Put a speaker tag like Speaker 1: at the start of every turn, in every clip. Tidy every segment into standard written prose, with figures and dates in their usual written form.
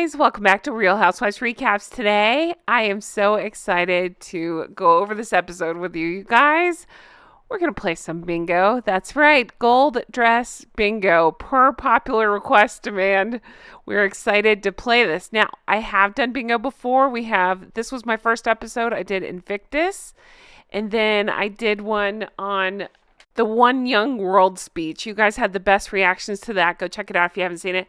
Speaker 1: guys, welcome back to Real Housewives Recaps. Today, I am so excited to go over this episode with you guys. We're going to play some bingo. That's right, gold dress bingo, per popular request demand. We're excited to play this. Now, I have done bingo before. This was my first episode. I did Invictus, and then I did one on the One Young World speech. You guys had the best reactions to that. Go check it out if you haven't seen it.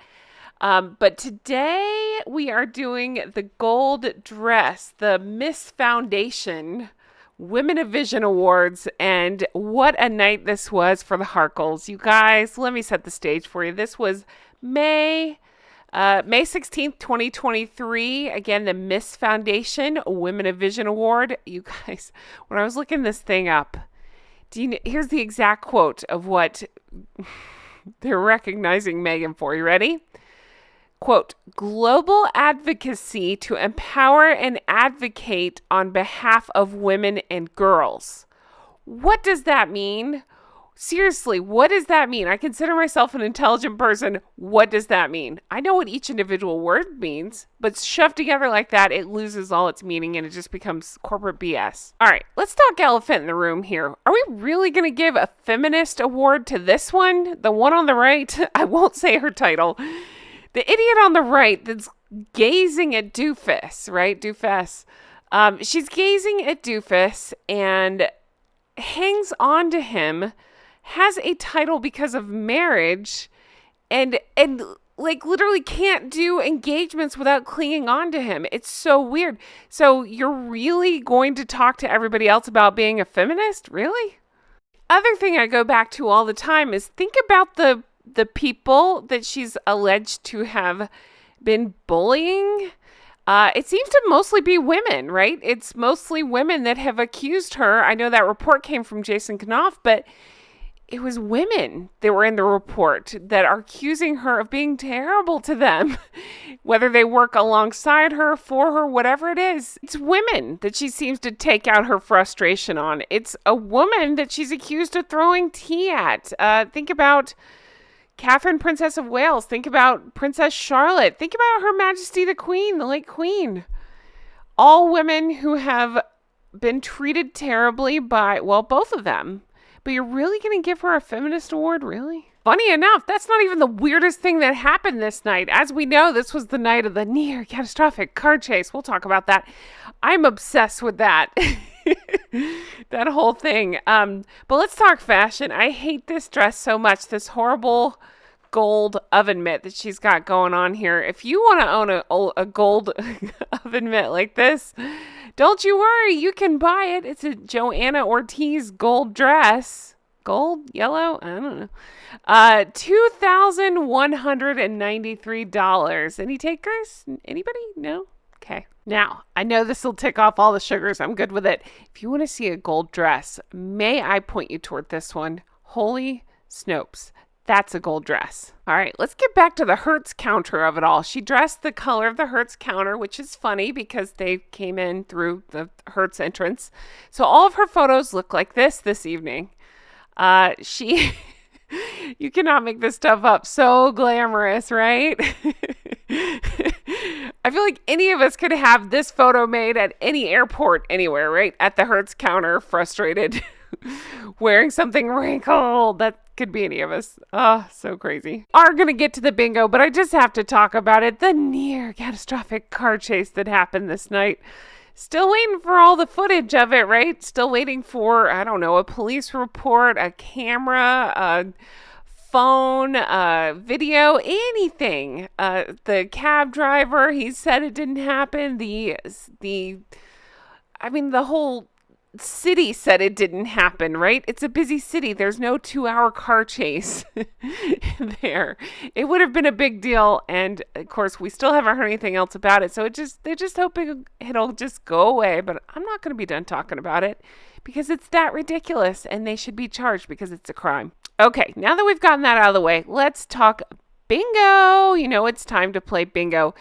Speaker 1: But today we are doing the gold dress, the Miss Foundation Women of Vision Awards, and what a night this was for the Harkles. You guys, let me set the stage for you. This was May 16th, 2023. Again, the Miss Foundation Women of Vision Award. You guys, when I was looking this thing up, here's the exact quote of what they're recognizing Meghan for. You ready? Quote, global advocacy to empower and advocate on behalf of women and girls. What does that mean? Seriously, what does that mean? I consider myself an intelligent person. What does that mean? I know what each individual word means, but shoved together like that, it loses all its meaning and it just becomes corporate BS. All right, let's talk elephant in the room here. Are we really going to give a feminist award to this one? The one on the right? I won't say her title. The idiot on the right that's gazing at Doofus, right? Doofus. She's gazing at Doofus and hangs on to him, has a title because of marriage, and like literally can't do engagements without clinging on to him. It's so weird. So you're really going to talk to everybody else about being a feminist? Really? Other thing I go back to all the time is think about the people that she's alleged to have been bullying. It seems to mostly be women, right? It's mostly women that have accused her. I know that report came from Jason Knopf, but it was women that were in the report that are accusing her of being terrible to them, whether they work alongside her, for her, whatever it is. It's women that she seems to take out her frustration on. It's a woman that she's accused of throwing tea at. Think about Catherine, Princess of Wales. Think about Princess Charlotte. Think about Her Majesty the Queen, the late Queen. All women who have been treated terribly by, well, both of them. But you're really going to give her a feminist award, really? Funny enough, that's not even the weirdest thing that happened this night. As we know, this was the night of the near catastrophic car chase. We'll talk about that. I'm obsessed with that. That whole thing. But let's talk fashion. I hate this dress so much. This horrible gold oven mitt that she's got going on here. If you want to own a gold oven mitt like this, don't you worry. You can buy it. It's a Joanna Ortiz gold dress. Gold? Yellow? I don't know. $2,193. Any takers? Anybody? No? Okay. Now, I know this will tick off all the sugars. I'm good with it. If you want to see a gold dress, may I point you toward this one? Holy Snopes. That's a gold dress. All right, let's get back to the Hertz counter of it all. She dressed the color of the Hertz counter, which is funny because they came in through the Hertz entrance. So all of her photos look like this evening. You cannot make this stuff up. So glamorous, right? I feel like any of us could have this photo made at any airport anywhere, right? At the Hertz counter, frustrated, wearing something wrinkled. That could be any of us. Oh, so crazy. Are going to get to the bingo, but I just have to talk about it. The near catastrophic car chase that happened this night. Still waiting for all the footage of it, right? Still waiting for, I don't know, a police report, a camera, a phone, video, anything. The cab driver, he said it didn't happen. The whole city said it didn't happen, right? It's a busy city. There's no 2-hour car chase there. It would have been a big deal. And of course, we still haven't heard anything else about it. So they're just hoping it'll just go away. But I'm not going to be done talking about it because it's that ridiculous and they should be charged because it's a crime. Okay, now that we've gotten that out of the way, let's talk bingo. You know, it's time to play bingo.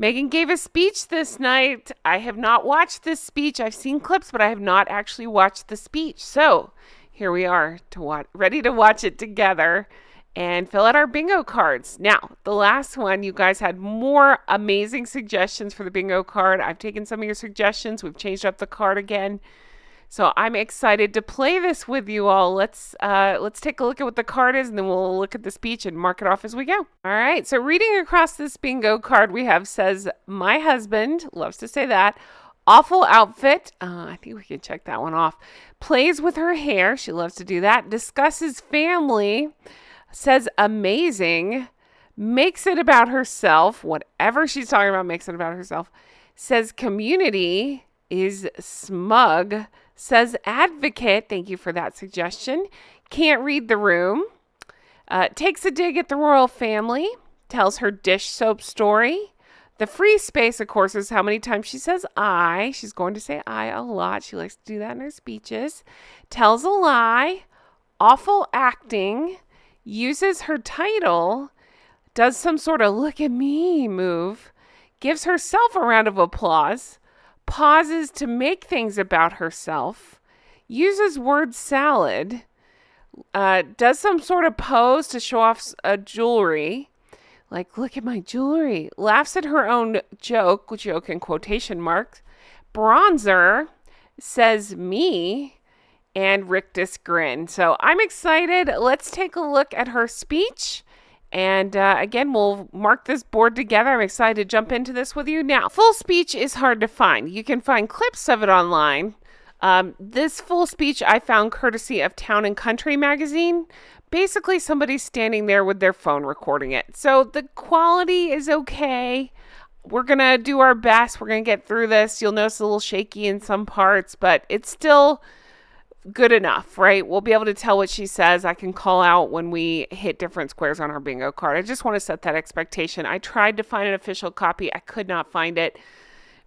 Speaker 1: Meghan gave a speech this night. I have not watched this speech. I've seen clips, but I have not actually watched the speech. So here we are ready to watch it together. and fill out our bingo cards. Now, the last one, you guys had more amazing suggestions for the bingo card. I've taken some of your suggestions. We've changed up the card again. So I'm excited to play this with you all. Let's take a look at what the card is, and then we'll look at the speech and mark it off as we go. All right, so reading across this bingo card we have says, my husband, loves to say that, awful outfit, I think we can check that one off, plays with her hair, she loves to do that, discusses family, says amazing, makes it about herself, whatever she's talking about makes it about herself, says community, is smug, says advocate, thank you for that suggestion, can't read the room, takes a dig at the royal family, tells her dish soap story. The free space, of course, is how many times she says I. She's going to say I a lot. She likes to do that in her speeches. Tells a lie, awful acting, uses her title, does some sort of look at me move, gives herself a round of applause, pauses to make things about herself, uses word salad, does some sort of pose to show off jewelry, like, look at my jewelry, laughs at her own joke in quotation marks, bronzer, says me, and rictus grin. So I'm excited. Let's take a look at her speech. And again, we'll mark this board together. I'm excited to jump into this with you. Now, full speech is hard to find. You can find clips of it online. This full speech I found courtesy of Town and Country magazine. Basically, somebody's standing there with their phone recording it. So the quality is okay. We're going to do our best. We're going to get through this. You'll notice a little shaky in some parts, but it's still good enough, right? We'll be able to tell what she says. I can call out when we hit different squares on our bingo card. I just want to set that expectation. I tried to find an official copy. I could not find it.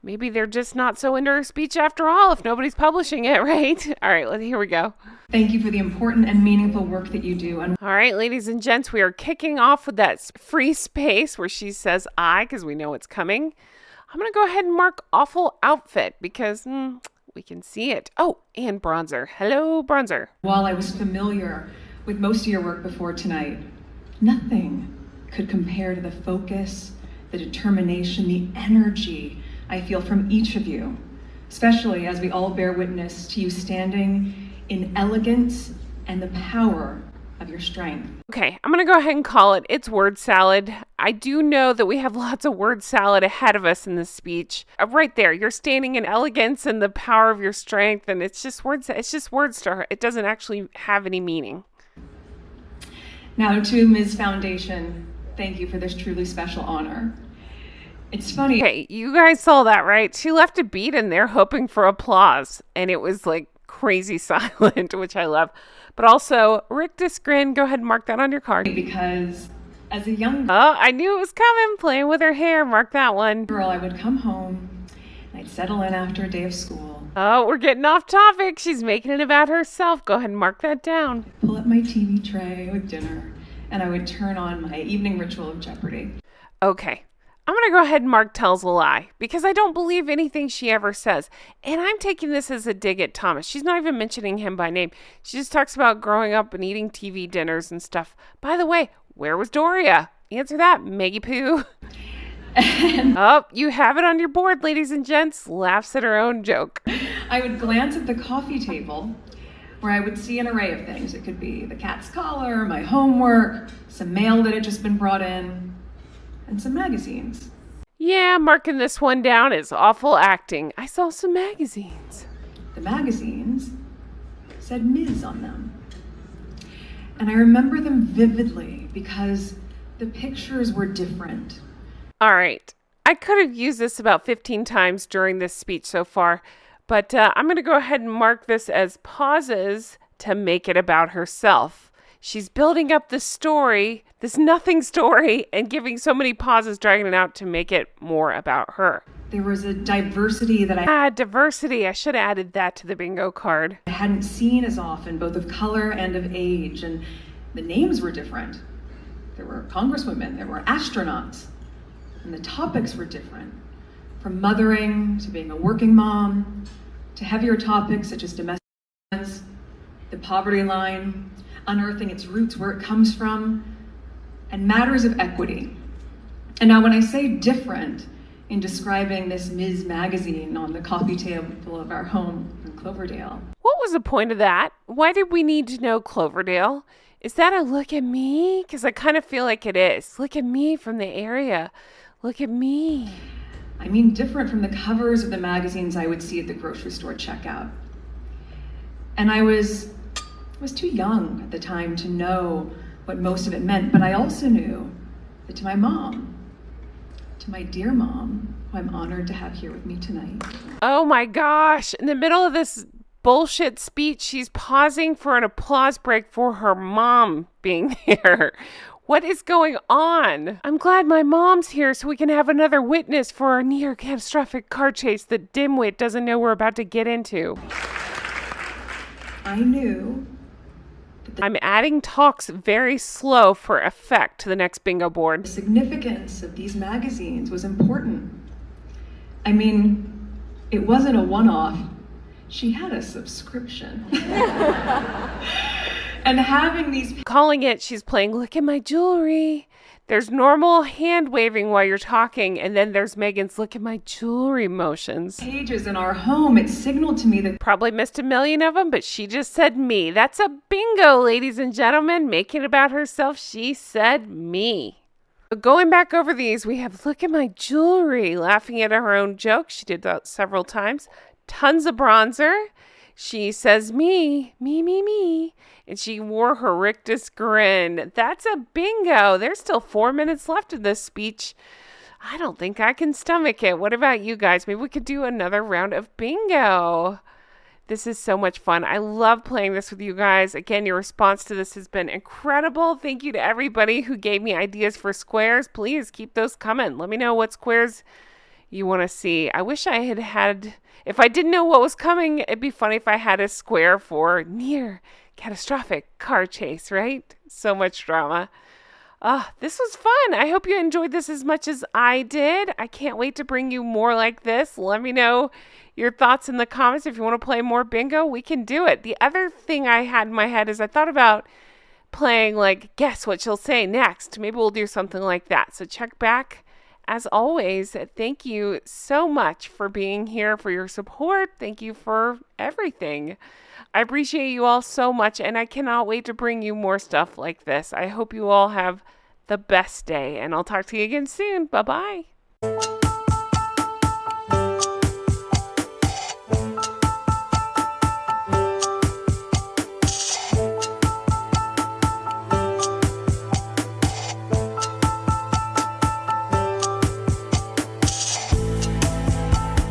Speaker 1: Maybe they're just not so into her speech after all if nobody's publishing it, right? All right, here we go.
Speaker 2: Thank you for the important and meaningful work that you do.
Speaker 1: All right, ladies and gents, we are kicking off with that free space where she says I, because we know it's coming. I'm going to go ahead and mark awful outfit because we can see it. Oh, and bronzer. Hello, bronzer.
Speaker 2: While I was familiar with most of your work before tonight, nothing could compare to the focus, the determination, the energy I feel from each of you, especially as we all bear witness to you standing in elegance and the power of your strength.
Speaker 1: Okay, I'm going to go ahead and call it. It's word salad. I do know that we have lots of word salad ahead of us in this speech. Right there, you're standing in elegance and the power of your strength, and it's just words. It's just words to her. It doesn't actually have any meaning.
Speaker 2: Now to Ms. Foundation, thank you for this truly special honor. It's funny.
Speaker 1: Okay, you guys saw that, right? She left a beat in there hoping for applause, and it was like crazy silent, which I love. But also, rictus grin, go ahead and mark that on your card.
Speaker 2: Because as a young
Speaker 1: Oh, I knew it was coming, playing with her hair. Mark that one.
Speaker 2: girl, I would come home and I'd settle in after a day of school.
Speaker 1: Oh, we're getting off topic. She's making it about herself. Go ahead and mark that down.
Speaker 2: Pull up my TV tray with dinner, and I would turn on my evening ritual of Jeopardy.
Speaker 1: Okay. I'm going to go ahead and mark tells a lie because I don't believe anything she ever says. And I'm taking this as a dig at Thomas. She's not even mentioning him by name. She just talks about growing up and eating TV dinners and stuff. By the way, where was Doria? Answer that, Maggie Pooh. Oh, you have it on your board, ladies and gents. Laughs at her own joke.
Speaker 2: I would glance at the coffee table where I would see an array of things. It could be the cat's collar, my homework, some mail that had just been brought in, and some magazines.
Speaker 1: Yeah, marking this one down is awful acting. I saw some magazines.
Speaker 2: The magazines said Ms. on them. And I remember them vividly because the pictures were different.
Speaker 1: All right. I could have used this about 15 times during this speech so far, but I'm going to go ahead and mark this as pauses to make it about herself. She's building up this story, this nothing story, and giving so many pauses, dragging it out to make it more about her.
Speaker 2: There was a diversity that
Speaker 1: diversity. I should have added that to the bingo card.
Speaker 2: I hadn't seen as often, both of color and of age, and the names were different. There were congresswomen, there were astronauts, and the topics were different. From mothering to being a working mom, to heavier topics such as domestic violence, the poverty line, unearthing its roots, where it comes from, and matters of equity. And now when I say different in describing this Ms. magazine on the coffee table of our home in Cloverdale.
Speaker 1: What was the point of that? Why did we need to know Cloverdale? Is that a look at me? Because I kind of feel like it is. Look at me from the area. Look at me.
Speaker 2: I mean, different from the covers of the magazines I would see at the grocery store checkout. And I was too young at the time to know what most of it meant, but I also knew that to my mom, to my dear mom, who I'm honored to have here with me tonight.
Speaker 1: Oh my gosh. In the middle of this bullshit speech, she's pausing for an applause break for her mom being here. What is going on? I'm glad my mom's here so we can have another witness for our near catastrophic car chase that dimwit doesn't know we're about to get into.
Speaker 2: I knew
Speaker 1: I'm adding talks very slow for effect to the next bingo board.
Speaker 2: the significance of these magazines was important. I mean, it wasn't a one-off. She had a subscription. And having these
Speaker 1: Calling it, she's playing, look at my jewelry. There's normal hand waving while you're talking, and then there's Meghan's look at my jewelry motions.
Speaker 2: pages in our home, it signaled to me that
Speaker 1: Probably missed a million of them, but she just said me. That's a bingo, ladies and gentlemen. Making it about herself, she said me. Going back over these, we have look at my jewelry, laughing at her own joke. She did that several times. Tons of bronzer. She says me, me. And she wore her rictus grin. That's a bingo. There's still 4 minutes left of this speech. I don't think I can stomach it. What about you guys? Maybe we could do another round of bingo. This is so much fun. I love playing this with you guys. Again, your response to this has been incredible. Thank you to everybody who gave me ideas for squares. Please keep those coming. Let me know what squares you want to see. I wish I had, if I didn't know what was coming, it'd be funny if I had a square for near catastrophic car chase, right? So much drama. This was fun. I hope you enjoyed this as much as I did. I can't wait to bring you more like this. Let me know your thoughts in the comments. If you want to play more bingo, we can do it. The other thing I had in my head is I thought about playing like, guess what she'll say next. Maybe we'll do something like that. So check back. As always, thank you so much for being here, for your support. Thank you for everything. I appreciate you all so much, and I cannot wait to bring you more stuff like this. I hope you all have the best day, and I'll talk to you again soon. Bye-bye.